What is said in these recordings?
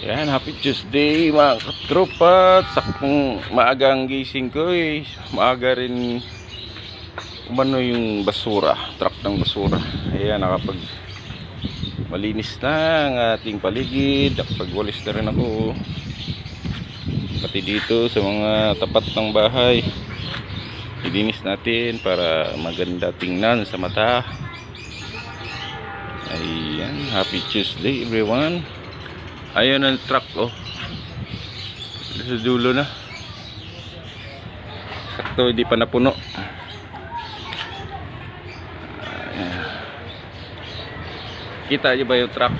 Yan, happy Tuesday mga katropa. Sakong maagang gising ko eh. Maaga rin umano yung basura, truck ng basura. Ayan, nakapag malinis na ang ating paligid. Nakapagwalis na rin ako. Pati dito sa mga tapat ng bahay. Ilinis natin para maganda tingnan sa mata. Ayan, happy Tuesday everyone. Ayun ang truck oh. Sa dulo na. Sakto hindi pa napuno. Ayan. Kita niyo ba yung truck?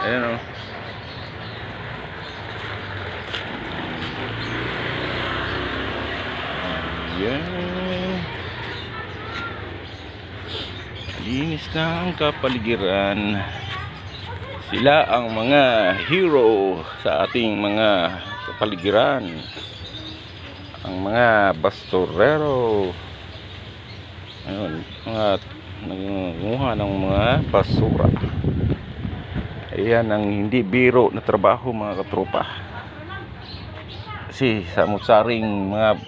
Ayan oh. Ayan. Linis na ang kapaligiran. Sila ang mga hero sa ating mga kapaligiran. Ang mga basturero. Ayun, mga nangunguha ng mga basura. Ayan ang hindi biro na trabaho mga katropa. Kasi sa mutsaring mga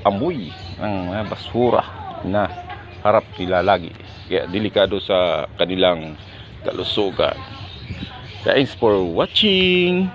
amoy ng mga basura na harap nila lagi. Kaya delikado sa kanilang kalusugan. Thanks for watching.